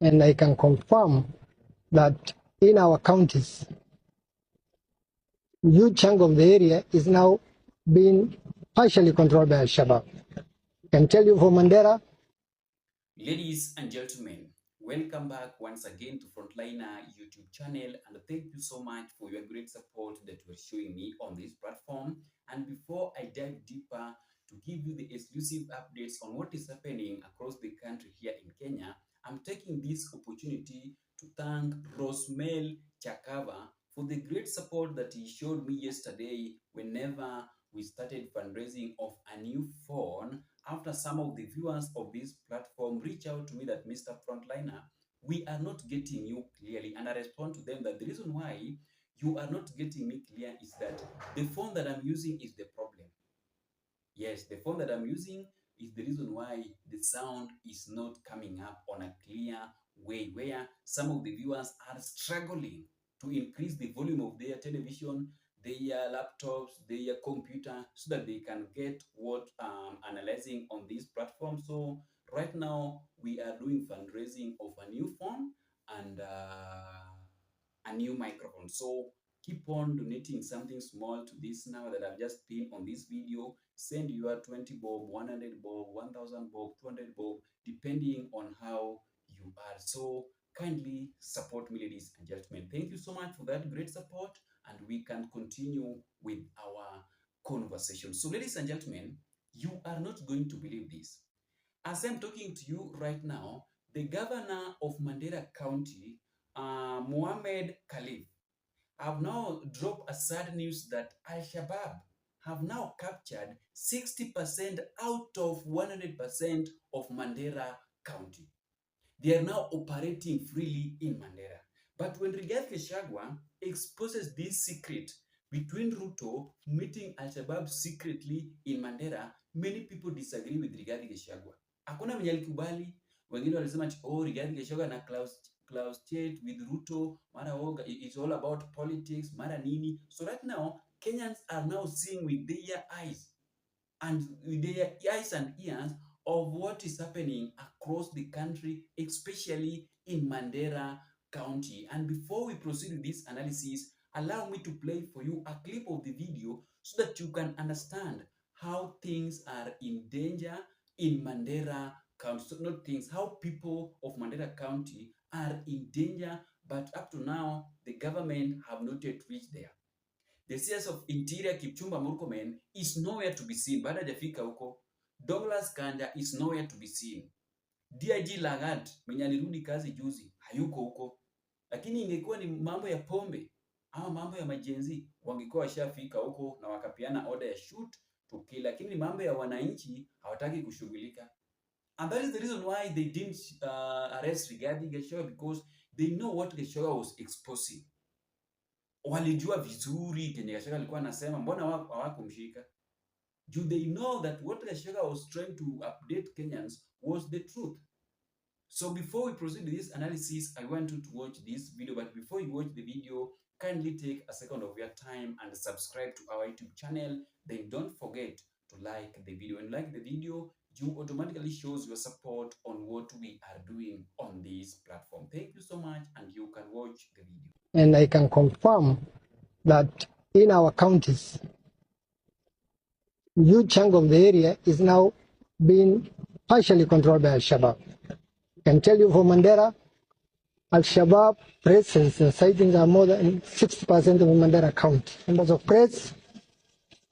And I can confirm that in our counties, a huge chunk of the area is now being partially controlled by Alshabaab. I can tell you for Mandera. Ladies and gentlemen, welcome back once again to Frontliner YouTube channel, and thank you so much for your great support that you are showing me on this platform. And before I dive deeper to give you the exclusive updates on what is happening across the country here in Kenya, I'm taking this opportunity to thank Rosemel Chakava for the great support that he showed me yesterday whenever we started fundraising of a new phone. After some of the viewers of this platform reach out to me that Mr. Frontliner, we are not getting you clearly. And I respond to them that the reason why you are not getting me clear is that the phone that I'm using is the problem. Yes, the phone that I'm using is the reason why the sound is not coming up on a clear way, where some of the viewers are struggling to increase the volume of their television, their laptops, their computer, so that they can get what I'm analyzing on this platform. So right now we are doing fundraising of a new phone and a new microphone. So keep on donating something small to this now that I've just pinned on this video. Send your 20 bob, 100 bob, 1000 bob, 200 bob, depending on how you are. So kindly support me, ladies and gentlemen. Thank you so much for that great support, and we can continue with our conversation. So ladies and gentlemen, you are not going to believe this. As I'm talking to you right now, the governor of Mandera County, Mohammed Khalif, have now dropped a sad news that Al-Shabaab have now captured 60% out of 100% of Mandera County. They are now operating freely in Mandera. But when Gachagua exposes this secret between Ruto meeting Al-Shabaab secretly in Mandera, many people disagree with Gachagua. Hakuna mwenye alikubali, wengine walisema Rigathi Gachagua na Klaus Chet with Ruto, mara oga, it's all about politics, mara nini. So right now, Kenyans are now seeing with their eyes and ears of what is happening across the country, especially in Mandera County. And before we proceed with this analysis, allow me to play for you a clip of the video so that you can understand how things are in danger in Mandera County. So not things, how people of Mandera County are in danger, but up to now, the government have not yet reached there. The CS of Interior Kipchumba Murkomen is nowhere to be seen. Baada hajafika huko. Douglas Kanja is nowhere to be seen. DIG Lagat mwenye alirudi kazi juzi hayuko huko. Lakini ingekuwa ni mambo ya pombe ama mambo ya majenzi, wangekuwa washafika huko na wakapiana order ya shoot to kill. Lakini mambo ya wananchi hawataki kushughulika. And that is the reason why they didn't arrest Rigathi Gachagua, because they know what Gachagua was exposing. Walijua vizuri kenye Gachagua alikuwa anasema, mbona hawakumshika? Do they know that what Gachagua was trying to update Kenyans was the truth? So before we proceed with this analysis, I want you to watch this video. But before you watch the video, kindly take a second of your time and subscribe to our YouTube channel. Then don't forget to like the video. And like the video, you automatically shows your support on what we are doing on this platform. Thank you so much, and you can watch the video. And I can confirm that in our counties, a huge chunk of the area is now being partially controlled by Al-Shabaab. I can tell you for Mandera, Al-Shabaab presence and sightings are more than 60% of Mandera County. Numbers of press,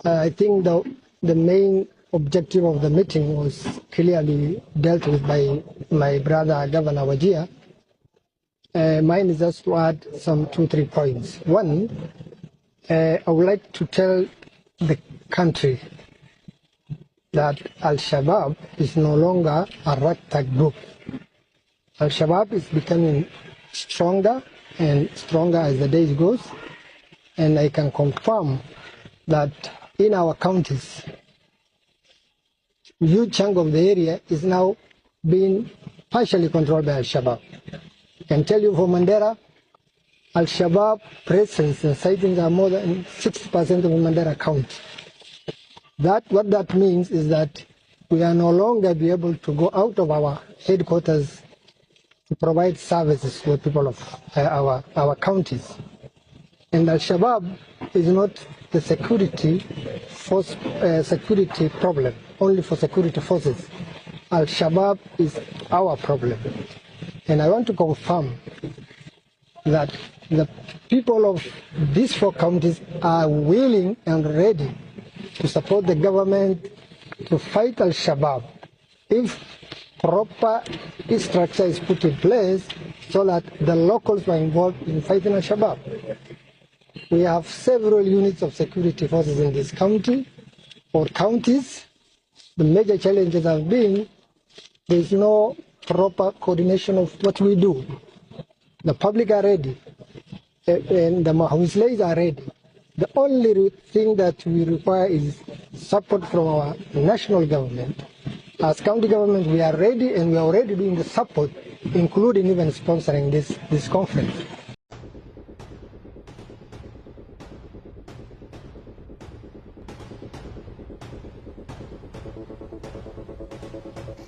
I think the main objective of the meeting was clearly dealt with by my brother, Governor Wajir. Mine is just to add some 2-3 points. One, I would like to tell the country that Al-Shabaab is no longer a ragtag group. Al-Shabaab is becoming stronger and stronger as the days goes, and I can confirm that in our counties, a huge chunk of the area is now being partially controlled by Al-Shabaab. I can tell you for Mandera, Al-Shabaab presence and sightings are more than 60% of Mandera County. What that means is that we are no longer be able to go out of our headquarters to provide services to the people of our counties. And Al-Shabaab is not the security problem, only for security forces. Al-Shabaab is our problem. And I want to confirm that the people of these 4 counties are willing and ready to support the government to fight Al-Shabaab if proper structure is put in place so that the locals are involved in fighting Al-Shabaab. We have several units of security forces in this county or counties. The major challenges have been there is no proper coordination of what we do. The public are ready, and the Mahuslays are ready. The only thing that we require is support from our national government. As county government, we are ready, and we are already doing the support, including even sponsoring this conference.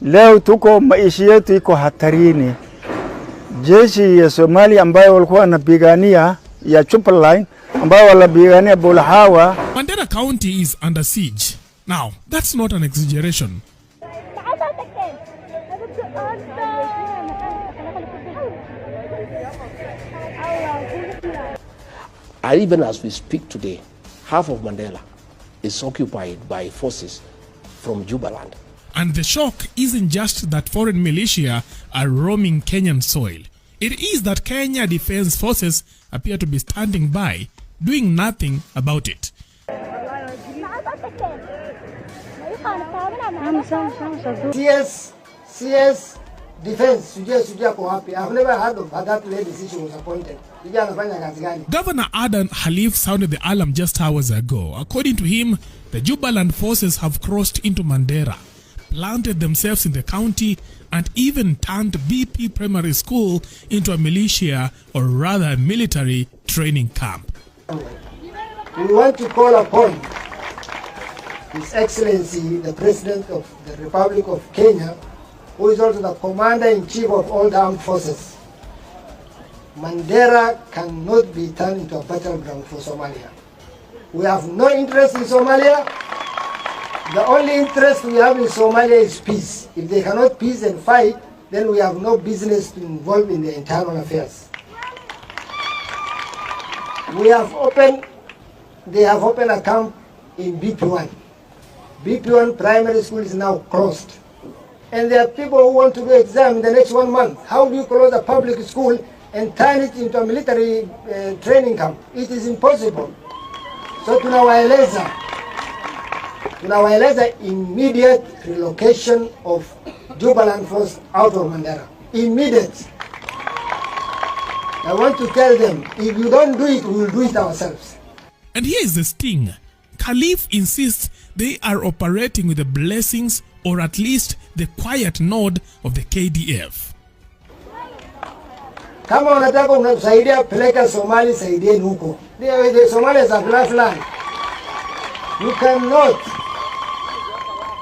Leo tuko maisha yetu iko hatarini. Jeshi ya Somalia ambayo walikuwa wanapigania ya Jubaland ambayo walipigania Bulhawa. Mandera County is under siege. Now, that's not an exaggeration. Even as we speak today, half of Mandera is occupied by forces from Jubaland. And the shock isn't just that foreign militia are roaming Kenyan soil. It is that Kenya Defense Forces appear to be standing by, doing nothing about it. CS Defense, I've never heard of that lady since she was appointed. Governor Adan Khalif sounded the alarm just hours ago. According to him, the Jubaland forces have crossed into Mandera, planted themselves in the county, and even turned BP Primary School into a militia, or rather a military training camp. We want to call upon His Excellency, the President of the Republic of Kenya, who is also the Commander-in-Chief of all the armed forces. Mandera cannot be turned into a battleground for Somalia. We have no interest in Somalia. The only interest we have in Somalia is peace. If they cannot peace and fight, then we have no business to involve in the internal affairs. They have opened a camp in BP1. BP1 primary school is now closed. And there are people who want to do exam in the next 1 month. How do you close a public school and turn it into a military training camp? It is impossible. So tunawaeleza immediate relocation of Jubaland force out of Mandera. Immediate. I want to tell them, if you don't do it, we will do it ourselves. And here is the sting. Khalif insists they are operating with the blessings, or at least the quiet nod, of the KDF. Kama unataka unasaidia peleka Somali, saidieni huko. The Somalis are flat. You cannot.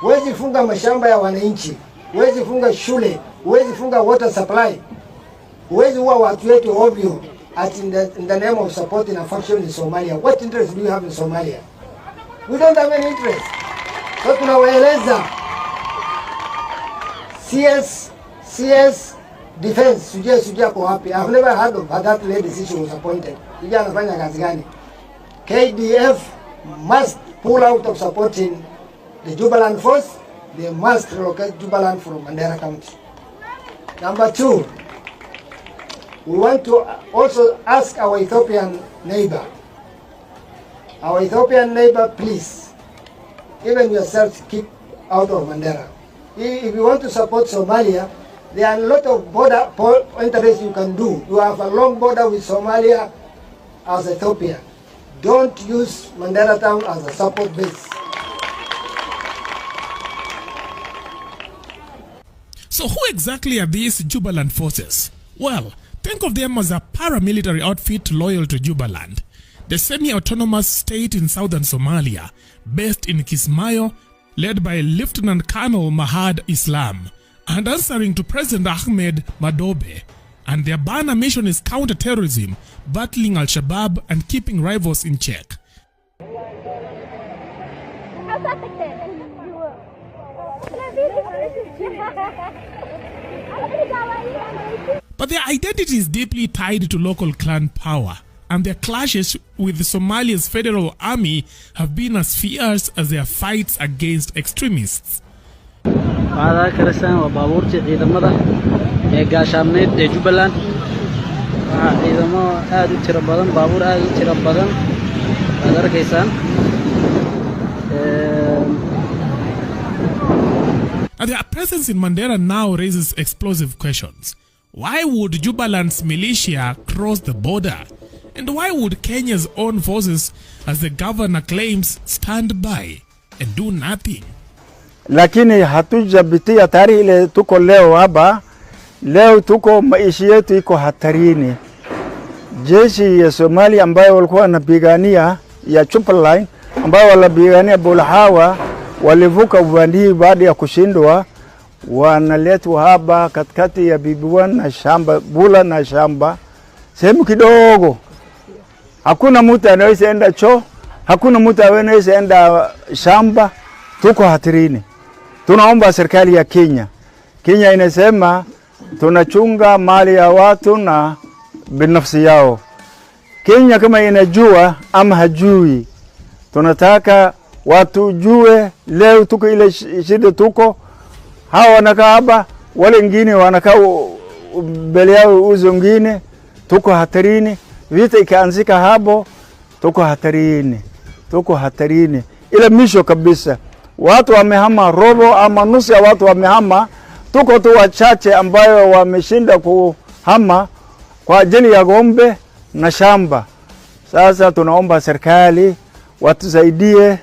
Huwezi funga mashamba ya wananchi, huwezi funga shule, huwezi funga water supply, huwezi uwa watu wetu ovyo in the name of supporting a faction in Somalia. What interest do you have in Somalia? We don't have any interest. So tunawaeleza CS Defense, sujia kwa wapi? I've never heard of that lady since she was appointed. Sujia anafanya kazi gani? KDF must pull out of supporting the Jubaland force. They must relocate Jubaland from Mandera County. Number 2, we want to also ask our Ethiopian neighbor. Our Ethiopian neighbor, please, even yourselves, keep out of Mandera. If you want to support Somalia, there are a lot of border interests you can do. You have a long border with Somalia as Ethiopia. Don't use Mandera town as a support base. So who exactly are these Jubaland forces? Well, think of them as a paramilitary outfit loyal to Jubaland, the semi-autonomous state in southern Somalia, based in Kismayo, led by Lieutenant Colonel Mahad Islam, And answering to President Ahmed Madobe, and their banner mission is counter-terrorism, battling Alshabaab and keeping rivals in check. But their identity is deeply tied to local clan power, and their clashes with Somalia's federal army have been as fierce as their fights against extremists. هذا كرسان وبابورتي ciidamada ee gaashaamneed ee Jubaland ciidamo aad u tiro badan baabuur aad u tiro badan aad arkaysaan And their presence in Mandera now raises explosive questions. Why would Jubaland's militia cross the border? And why would Kenya's own forces, as the governor claims, stand by and do nothing? Lakini hatujapitia tayari ile tuko leo hapa. Leo tuko maisha yetu iko hatarini. Jeshi ya Somalia ambayo walikuwa wanapigania ya Jubaland ambayo walipigania Bulhawa walivuka ubandi baada ya kushindwa, wanaletwa hapa katikati ya Bibiwan na shamba Bula na shamba sehemu kidogo. Hakuna mtu anaweza enda choo, hakuna mtu anaweza enda shamba. Tuko hatarini. Tunaomba serikali ya Kenya. Kenya inasema tunachunga mali ya watu na binafsi yao. Kenya kama inajua ama hajui, tunataka watu jue leo tuko ile shida tuko. Hawa wanakaa hapa, wale wengine wanakaa mbele yao uzo wengine. Tuko hatarini. Vita ikaanzika hapo, tuko hatarini. Tuko hatarini. Ile misho kabisa. Watu wamehama robo ama nusu ya watu wamehama. Tuko tu wachache ambayo wameshinda kuhama kwa ajili ya ng'ombe na shamba. Sasa tunaomba serikali watusaidie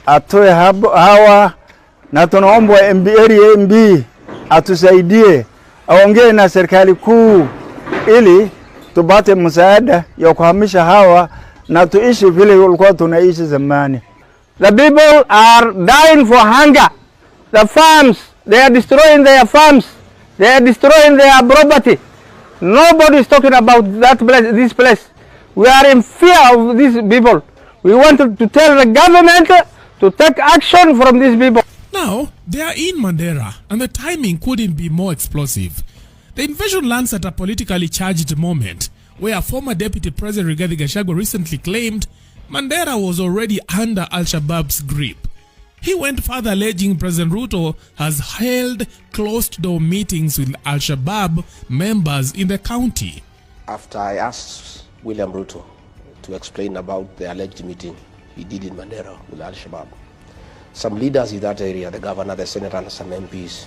atoe hawa, na tunaomba MB atusaidie aongee na serikali kuu ili tupate msaada ya kuhamisha hawa na tuishi vile walikuwa tunaishi zamani. The people are dying for hunger. The farms, they are destroying their farms. They are destroying their property. Nobody is talking about that place, this place. We are in fear of these people. We want to tell the government to take action from these people. Now, they are in Mandera, and the timing couldn't be more explosive. The invasion lands at a politically charged moment, where former Deputy President Rigathi Gachagua recently claimed Mandera was already under Alshabaab's grip. He went further, alleging President Ruto has held closed-door meetings with Alshabaab members in the county. After I asked William Ruto to explain about the alleged meeting he did in Mandera with Alshabaab, some leaders in that area, the governor, the senator, and some MPs,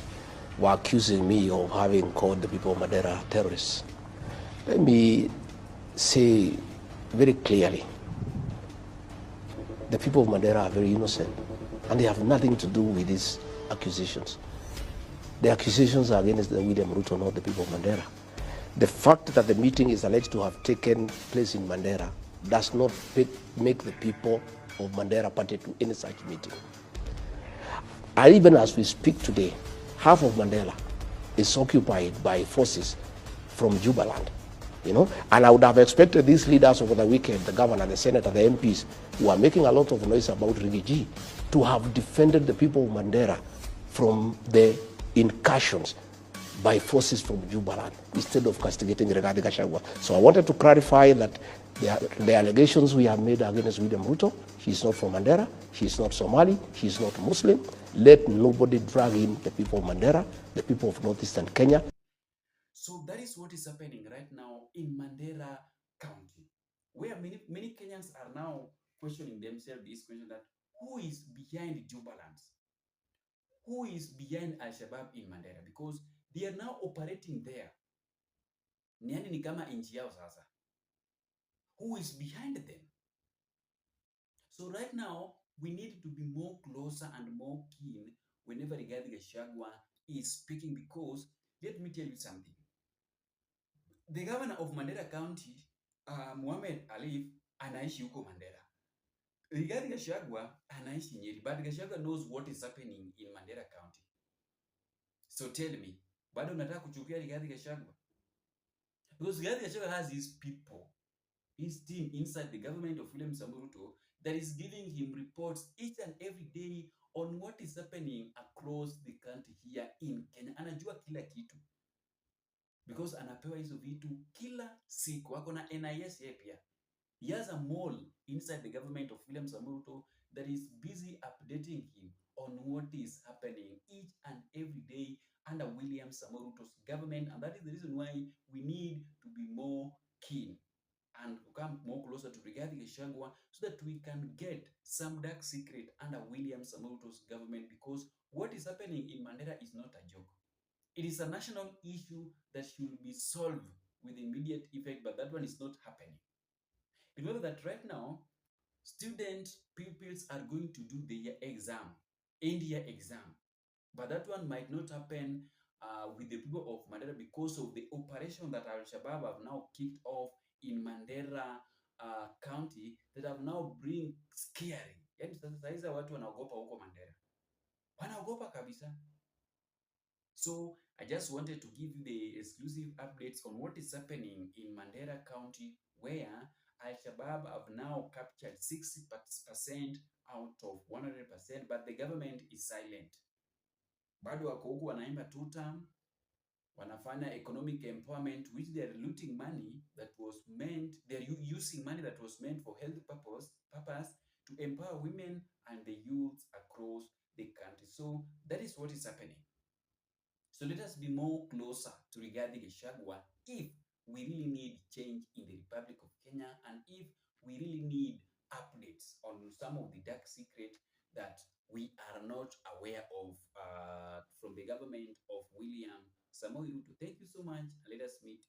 were accusing me of having called the people of Mandera terrorists. Let me say very clearly, the people of Mandera are very innocent, and they have nothing to do with these accusations. The accusations are against the William Ruto, not the people of Mandera. The fact that the meeting is alleged to have taken place in Mandera does not make the people of Mandera party to any such meeting. And even as we speak today, half of Mandera is occupied by forces from Jubaland. You know, and I would have expected these leaders over the weekend, the governor, the senator, the MPs, who are making a lot of noise about Rigiji, to have defended the people of Mandera from the incursions by forces from Jubaland instead of castigating Rigathi Gachagua. So I wanted to clarify that the allegations we have made against William Ruto, he's not from Mandera, he's not Somali, he's not Muslim. Let nobody drag in the people of Mandera, the people of northeastern Kenya. So that is what is happening right now in Mandera County, where many Kenyans are now questioning themselves this question that who is behind Jubaland? Who is behind Alshabaab in Mandera? Because they are now operating there. Niani ni kama inchi yao sasa. Who is behind them? So right now, we need to be more closer and more keen whenever Rigathi Gachagua is speaking, because let me tell you something. The governor of Mandera County, Mohamed Alif, anaishi huko Mandera. Rigathi Gachagua anaishi Nyeri, but Gachagua knows what is happening in Mandera County. So tell me, bado unataka kuchukia Rigathi Gachagua? Because Rigathi Gachagua has his people, his team inside the government of William Samoei Ruto that is giving him reports each and every day on what is happening across the country here in Kenya. Anajua kila kitu because anapewa hizo vitu kila siku. Ako na NIS yeye pia. He has a mole inside the government of William Samoei Ruto that is busy updating him on what is happening each and every day under William Samoei Ruto's government, and that is the reason why we need to be more keen and come more closer to Rigathi Gachagua so that we can get some dark secret under William Samoei Ruto's government, because what is happening in Mandera is not a joke. It is a national issue that should be solved with immediate effect, but that one is not happening. Remember that right now, pupils are going to do their exam, end year exam. But that one might not happen with the people of Mandera because of the operation that Alshabaab have now kicked off in Mandera County that have now bring scary. Yani sasa hizi watu wanaogopa huko Mandera. Wanaogopa kabisa. So I just wanted to give you the exclusive updates on what is happening in Mandera County, where Alshabaab have now captured 60% out of 100%, but the government is silent. Bado wako huku wanaimba two-term, wanafanya economic empowerment, which they are looting money that was meant, they are using money that was meant for health purpose to empower women and the youth across the country. So that is what is happening. So let us be more closer to Rigathi Gachagua if we really need change in the Republic of Kenya, and if we really need updates on some of the dark secret that we are not aware of from the government of William Samoei Ruto. Thank you so much. Let us meet